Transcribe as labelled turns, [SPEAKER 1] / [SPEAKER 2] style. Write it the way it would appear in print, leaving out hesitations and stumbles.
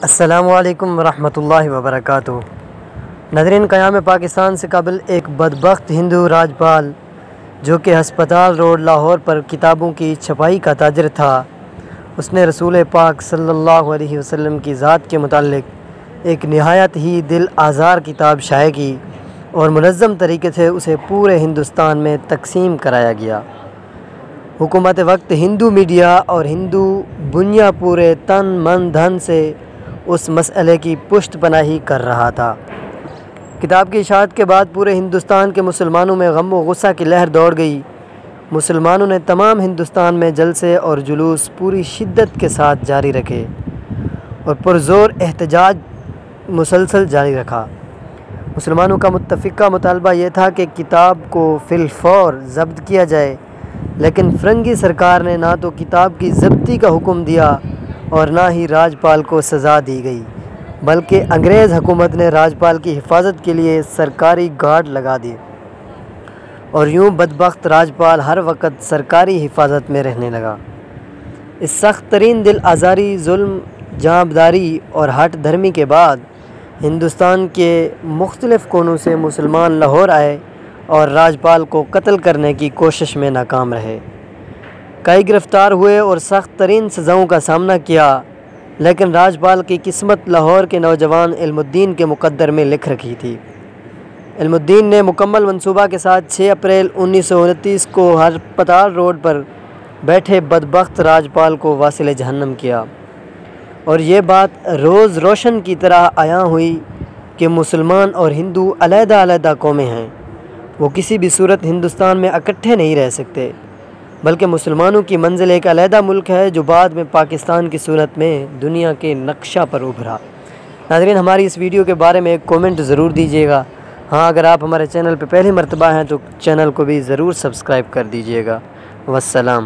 [SPEAKER 1] अस्सलामुअलैकुम वरहमतुल्लाहि वबरकातुहू। नाज़रीन, क़याम पाकिस्तान से कबल एक बदबख्त हिंदू राजपाल जो कि हस्पताल रोड लाहौर पर किताबों की छपाई का ताजर था, उसने रसूल पाक सल्लल्लाहु अलैहि वसल्लम की ज़ात के मुताल्लिक़ एक नहायत ही दिल आज़ार किताब शाये की और मुनज़्ज़म तरीके से उसे पूरे हिंदुस्तान में तकसीम कराया गया। हुकूमत वक्त हिंदू मीडिया और हिंदू बुनिया पूरे तन मन धन से उस मसले की पुष्ट पनाही कर रहा था। किताब की इशाअत के बाद पूरे हिंदुस्तान के मुसलमानों में गम व गुस्सा की लहर दौड़ गई। मुसलमानों ने तमाम हिंदुस्तान में जलसे और जुलूस पूरी शिद्दत के साथ जारी रखे और पुरज़ोर एहतजाज मुसलसल जारी रखा। मुसलमानों का मुत्तफ़िक़ा मुतालबा यह था कि किताब को फ़िलफ़ौर ज़ब्त किया जाए, लेकिन फ़िरंगी सरकार ने ना तो किताब की ज़ब्ती का हुक्म दिया और ना ही राजपाल को सज़ा दी गई, बल्कि अंग्रेज़ हुकूमत ने राजपाल की हिफाजत के लिए सरकारी गार्ड लगा दिए और यूँ बदबख्त राजपाल हर वक्त सरकारी हिफाजत में रहने लगा। इस सख्त तरीन दिल आज़ारी, जुल्म, जांबदारी और हट धर्मी के बाद हिंदुस्तान के मुख्तलिफ़ कोनों से मुसलमान लाहौर आए और राजपाल को कत्ल करने की कोशिश में नाकाम रहे। कई गिरफ़्तार हुए और सख्त तरीन सज़ाओं का सामना किया, लेकिन राजपाल की किस्मत लाहौर के नौजवान इल्मुद्दीन के मुक़द्दर में लिख रखी थी। इल्मुद्दीन ने मुकम्मल मंसूबा के साथ 6 अप्रैल 1929 को हस्पताल रोड पर बैठे बदबख्त राजपाल को वासिल जहन्नम किया और ये बात रोज़ रोशन की तरह आया हुई कि मुसलमान और हिंदू अलग-अलग कौमें हैं, वो किसी भी सूरत हिंदुस्तान में इकट्ठे नहीं रह सकते, बल्कि मुसलमानों की मंजिल एक अलहदा मुल्क है जो बाद में पाकिस्तान की सूरत में दुनिया के नक्शा पर उभरा। नाज़रीन, हमारी इस वीडियो के बारे में एक कमेंट ज़रूर दीजिएगा। हाँ, अगर आप हमारे चैनल पर पहली मर्तबा हैं तो चैनल को भी ज़रूर सब्सक्राइब कर दीजिएगा। वस्सलाम।